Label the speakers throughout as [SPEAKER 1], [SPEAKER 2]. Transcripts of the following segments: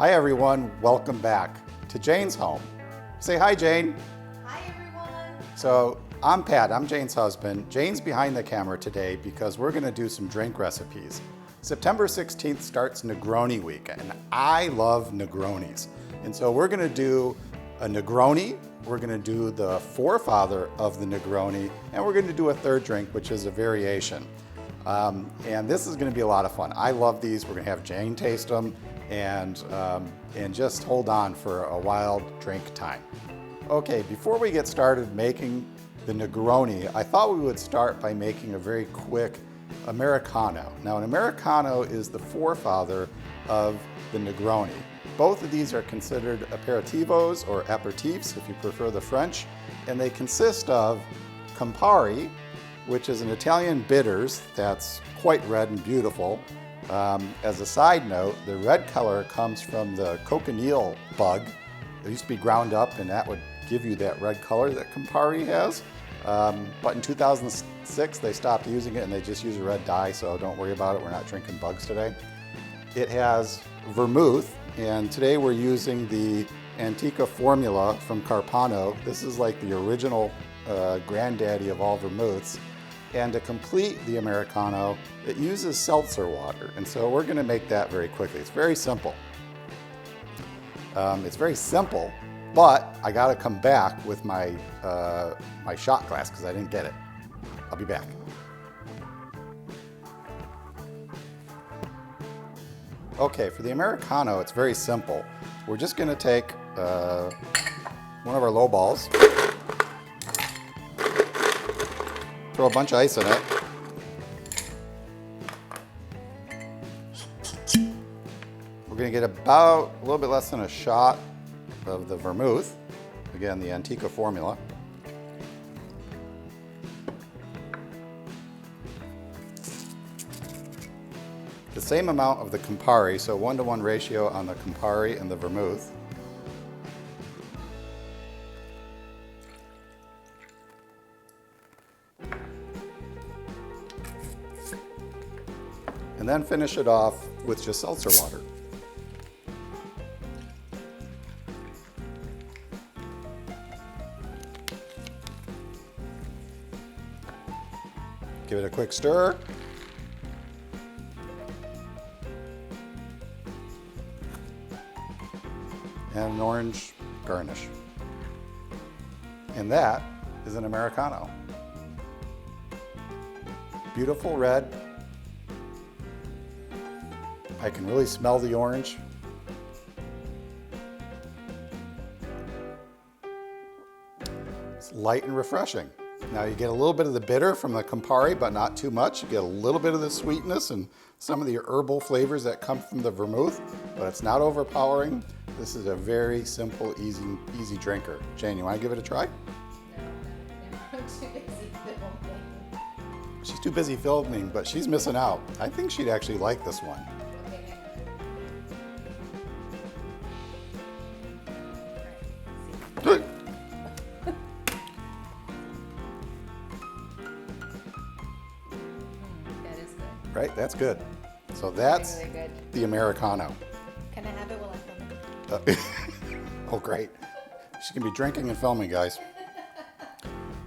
[SPEAKER 1] Hi everyone, welcome back to Jane's home. Say hi, Jane.
[SPEAKER 2] Hi everyone.
[SPEAKER 1] So I'm Pat, I'm Jane's husband. Jane's behind the camera today because we're gonna do some drink recipes. September 16th starts Negroni week, and I love Negronis. And so we're gonna do a Negroni, we're gonna do the forefather of the Negroni, and we're gonna do a third drink, which is a variation. And this is gonna be a lot of fun. I love these. We're gonna have Jane taste them and just hold on for a wild drink time. Okay, before we get started making the Negroni, I thought we would start by making a very quick Americano. Now, an Americano is the forefather of the Negroni. Both of these are considered aperitivos or aperitifs, if you prefer the French, and they consist of Compari, which is an Italian bitters that's quite red and beautiful. As a side note, the red color comes from the cochineal bug. It used to be ground up, and that would give you that red color that Compari has. But in 2006, they stopped using it and they just use a red dye, so don't worry about it. We're not drinking bugs today. It has vermouth, and today we're using the Antica formula from Carpano. This is like the original granddaddy of all vermouths. And to complete the Americano, it uses seltzer water. And so we're gonna make that very quickly. It's very simple. But I gotta come back with my, my shot glass because I didn't get it. I'll be back. Okay, for the Americano, it's very simple. We're just gonna take one of our low balls, throw a bunch of ice in it. We're gonna get about a little bit less than a shot of the vermouth. Again, the Antica formula. The same amount of the Compari, so 1-to-1 ratio on the Compari and the vermouth. And then finish it off with just seltzer water. Give it a quick stir. And an orange garnish. And that is an Americano. Beautiful red. I can really smell the orange. It's light and refreshing. Now you get a little bit of the bitter from the Compari, but not too much. You get a little bit of the sweetness and some of the herbal flavors that come from the vermouth, but it's not overpowering. This is a very simple, easy drinker. Jane, you want to give it a try?
[SPEAKER 2] No, I'm too busy filming.
[SPEAKER 1] She's too busy filming, but she's missing out. I think she'd actually like this one.
[SPEAKER 2] Okay.
[SPEAKER 1] Good.
[SPEAKER 2] That is good.
[SPEAKER 1] Right, that's good. So that's
[SPEAKER 2] Really good.
[SPEAKER 1] the Americano.
[SPEAKER 2] Can I have it while I film it?
[SPEAKER 1] Oh, great. She's gonna be drinking and filming, guys.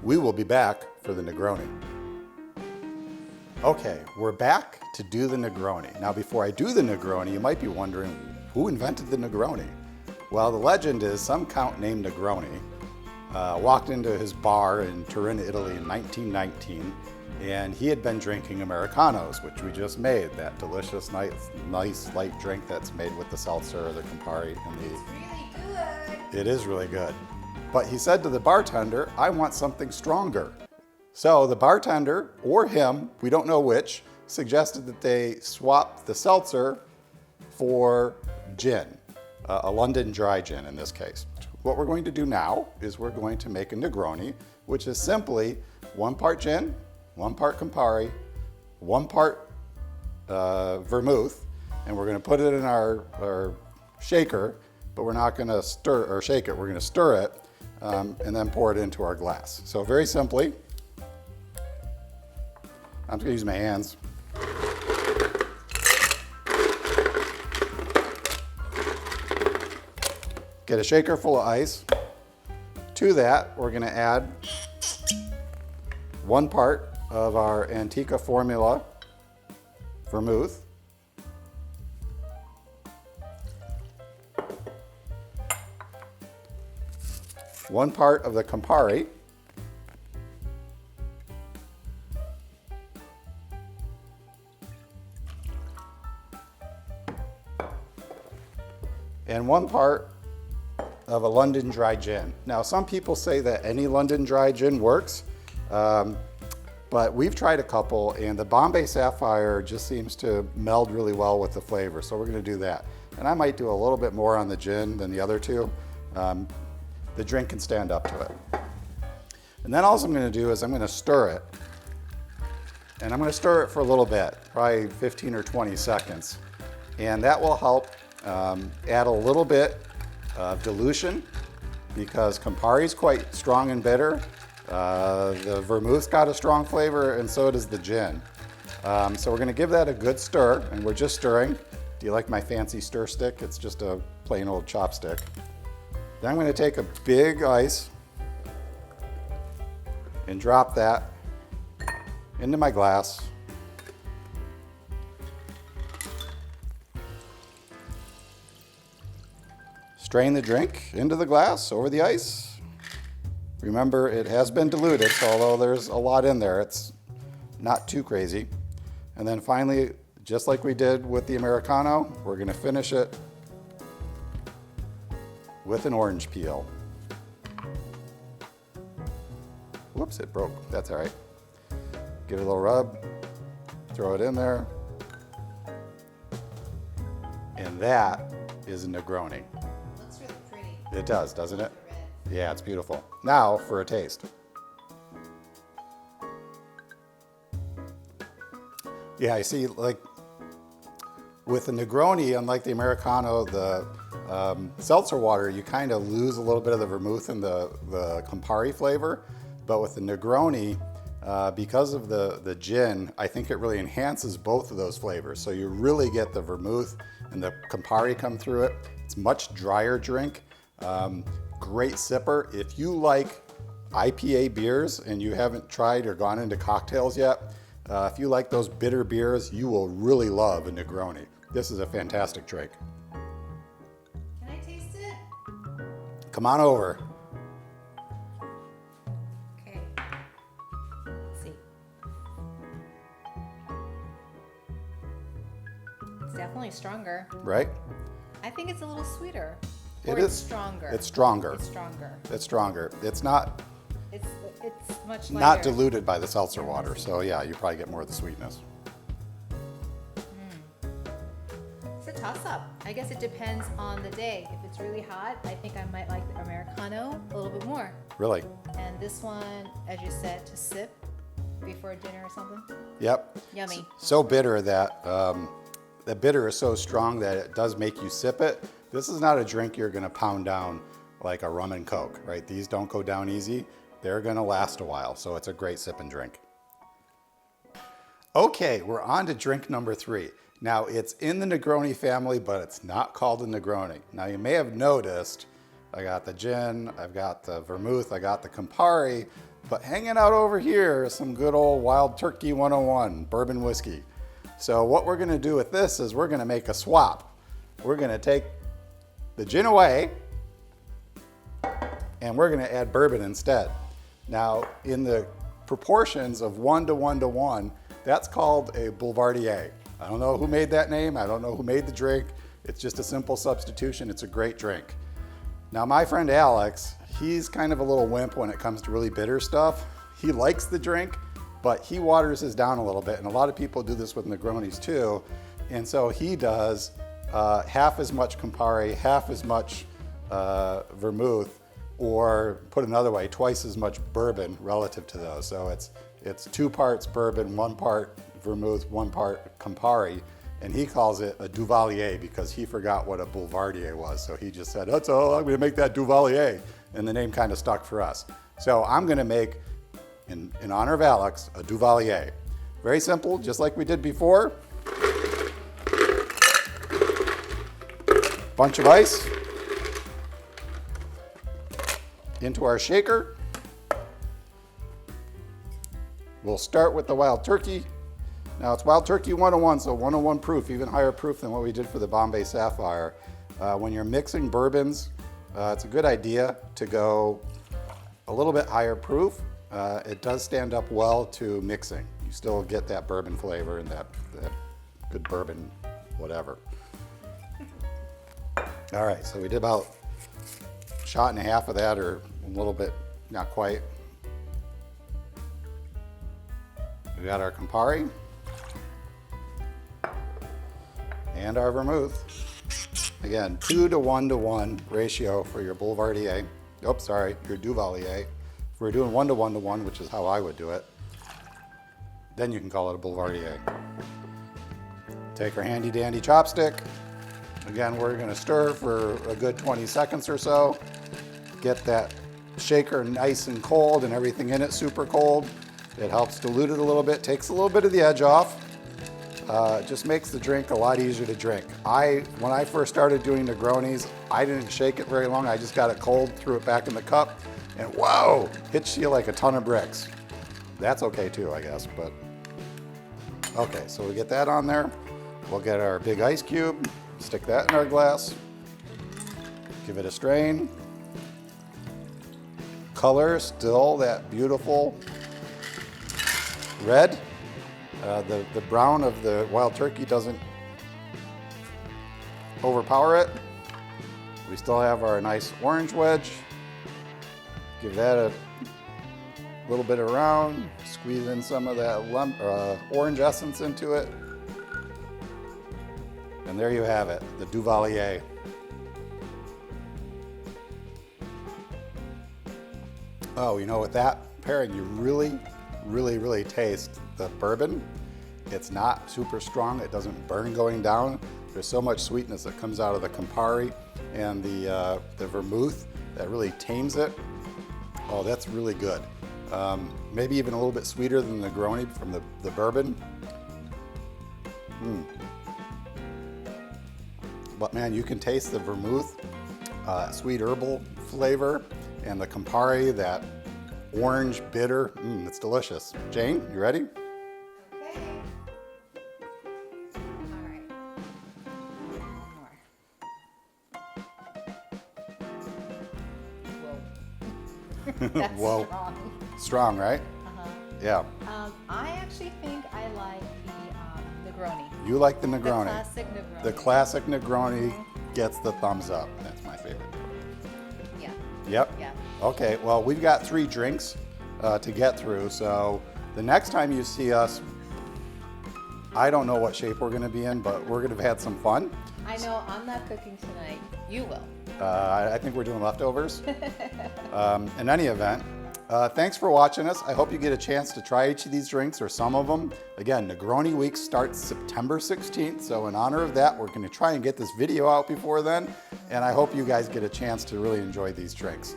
[SPEAKER 1] We will be back for the Negroni. Okay, we're back to do the Negroni. Now, before I do the Negroni, you might be wondering, who invented the Negroni? Well, the legend is some count named Negroni walked into his bar in Turin, Italy in 1919, and he had been drinking Americanos, which we just made, that delicious, nice light drink that's made with the seltzer or the Compari and the...
[SPEAKER 2] It's really good.
[SPEAKER 1] It is really good. But he said to the bartender, I want something stronger. So the bartender, or him, we don't know which, suggested that they swap the seltzer for gin, a London dry gin in this case. What we're going to do now is we're going to make a Negroni, which is simply 1 part gin, 1 part Compari, 1 part vermouth, and we're going to put it in our shaker, but we're not going to stir or shake it. We're going to stir it and then pour it into our glass. So very simply, I'm just going to use my hands. Get a shaker full of ice. To that, we're gonna add 1 part of our Antica formula vermouth. One part of the Compari. And 1 part of a London dry gin. Now, some people say that any London dry gin works, but we've tried a couple, and the Bombay Sapphire just seems to meld really well with the flavor, so we're gonna do that. And I might do a little bit more on the gin than the other two. The drink can stand up to it. And then all I'm gonna do is I'm gonna stir it. And I'm gonna stir it for a little bit, probably 15 or 20 seconds. And that will help add a little bit of dilution, because Compari is quite strong and bitter. The vermouth's got a strong flavor, and so does the gin. So we're gonna give that a good stir, and we're just stirring. Do you like my fancy stir stick? It's just a plain old chopstick. Then I'm gonna take a big ice and drop that into my glass. Strain the drink into the glass over the ice. Remember, it has been diluted, so although there's a lot in there, it's not too crazy. And then finally, just like we did with the Americano, we're gonna finish it with an orange peel. Whoops, it broke. That's all right. Give it a little rub, throw it in there. And that is a Negroni.
[SPEAKER 2] Looks really pretty.
[SPEAKER 1] It does, doesn't it?
[SPEAKER 2] Red.
[SPEAKER 1] Yeah, it's beautiful. Now for a taste. Yeah, I see, like with the Negroni, unlike the Americano, the Seltzer Water, you kind of lose a little bit of the vermouth and the Compari flavor. But with the Negroni, because of the gin, I think it really enhances both of those flavors. So you really get the vermouth and the Compari come through it. It's much drier drink. Great sipper. If you like IPA beers and you haven't tried or gone into cocktails yet, if you like those bitter beers, you will really love a Negroni. This is a fantastic drink.
[SPEAKER 2] Can I taste it?
[SPEAKER 1] Come on over.
[SPEAKER 2] Okay. Let's see. It's definitely stronger.
[SPEAKER 1] Right?
[SPEAKER 2] I think it's a little sweeter.
[SPEAKER 1] It
[SPEAKER 2] Or
[SPEAKER 1] is.
[SPEAKER 2] it's stronger.
[SPEAKER 1] It's stronger.
[SPEAKER 2] It's stronger.
[SPEAKER 1] It's stronger. It's not
[SPEAKER 2] It's much lighter.
[SPEAKER 1] not diluted by the seltzer water. So yeah, you probably get more of the sweetness.
[SPEAKER 2] It's a toss-up. I guess it depends on the day. If it's really hot, I think I might like the Americano a little bit more.
[SPEAKER 1] Really?
[SPEAKER 2] And this one, as you said, to sip before dinner or something.
[SPEAKER 1] Yep.
[SPEAKER 2] Yummy.
[SPEAKER 1] So bitter that the bitter is so strong that it does make you sip it. This is not a drink you're gonna pound down like a rum and Coke, right? These don't go down easy. They're gonna last a while, so it's a great sip and drink. Okay, we're on to drink number 3. Now, it's in the Negroni family, but it's not called a Negroni. Now, you may have noticed, I got the gin, I've got the vermouth, I got the Compari, but hanging out over here is some good old Wild Turkey 101 bourbon whiskey. So what we're gonna do with this is we're gonna make a swap. We're gonna take the gin away, and we're gonna add bourbon instead. Now, in the proportions of 1 to 1 to 1, that's called a Boulevardier. I don't know who made that name. I don't know who made the drink. It's just a simple substitution. It's a great drink. Now, my friend Alex, he's kind of a little wimp when it comes to really bitter stuff. He likes the drink, but he waters his down a little bit. And a lot of people do this with Negronis too. And so he does half as much Compari, half as much vermouth, or put another way, twice as much bourbon relative to those. So it's 2 parts bourbon, 1 part vermouth, 1 part Compari, and he calls it a Duvalier because he forgot what a Boulevardier was. So he just said, that's all, I'm gonna make that Duvalier. And the name kind of stuck for us. So I'm gonna make, in honor of Alex, a Duvalier. Very simple, just like we did before. Bunch of ice. into our shaker. We'll start with the Wild Turkey. Now it's Wild Turkey 101, so 101 proof, even higher proof than what we did for the Bombay Sapphire. When you're mixing bourbons, it's a good idea to go a little bit higher proof. It does stand up well to mixing. You still get that bourbon flavor and that good bourbon whatever. All right, so we did about a shot and a half of that, or a little bit, not quite. We got our Compari and our Vermouth. Again, 2 to 1 to 1 ratio for your Boulevardier. Oops, sorry, your Duvalier. If we're doing 1 to 1 to 1, which is how I would do it, then you can call it a Boulevardier. Take our handy dandy chopstick. Again, we're gonna stir for a good 20 seconds or so. Get that shaker nice and cold and everything in it super cold. It helps dilute it a little bit, takes a little bit of the edge off. Just makes the drink a lot easier to drink. When I first started doing Negronis, I didn't shake it very long. I just got it cold, threw it back in the cup, and whoa, hits you like a ton of bricks. That's okay too, I guess, but. Okay, so we get that on there. We'll get our big ice cube, stick that in our glass, give it a strain. Color, still that beautiful red. The brown of the Wild Turkey doesn't overpower it. We still have our nice orange wedge. Give that a little bit around. Squeeze in some of that orange essence into it. And there you have it, the Duvalier. Oh, you know, with that pairing, you really taste the bourbon. It's not super strong. It doesn't burn going down. There's so much sweetness that comes out of the Compari and the Vermouth that really tames it. Oh, that's really good. Maybe even a little bit sweeter than the Negroni from the bourbon. But man, you can taste the Vermouth, sweet herbal flavor, and the Compari, that orange bitter. It's delicious. Jane, you ready?
[SPEAKER 2] Okay. All right. One more. Whoa. That's
[SPEAKER 1] Whoa.
[SPEAKER 2] strong.
[SPEAKER 1] Strong, right?
[SPEAKER 2] Uh-huh.
[SPEAKER 1] Yeah.
[SPEAKER 2] I actually think I like the Negroni.
[SPEAKER 1] You like the Negroni.
[SPEAKER 2] The classic Negroni.
[SPEAKER 1] The classic Negroni gets the thumbs up. That's my favorite.
[SPEAKER 2] Yeah.
[SPEAKER 1] Yep.
[SPEAKER 2] Yeah.
[SPEAKER 1] Okay, well, we've got 3 drinks to get through, so the next time you see us, I don't know what shape we're gonna be in, but we're gonna have had some fun.
[SPEAKER 2] I know I'm not cooking tonight. You will.
[SPEAKER 1] I think we're doing leftovers. In any event, thanks for watching us. I hope you get a chance to try each of these drinks or some of them. Again, Negroni Week starts September 16th, so in honor of that, we're gonna try and get this video out before then, and I hope you guys get a chance to really enjoy these drinks.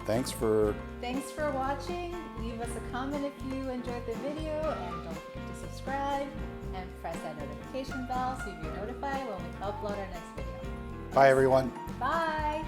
[SPEAKER 1] Thanks for
[SPEAKER 2] watching. Leave us a comment if you enjoyed the video, and don't forget to subscribe and press that notification bell so you'll be notified when we upload our next video.
[SPEAKER 1] Bye, everyone.
[SPEAKER 2] Bye.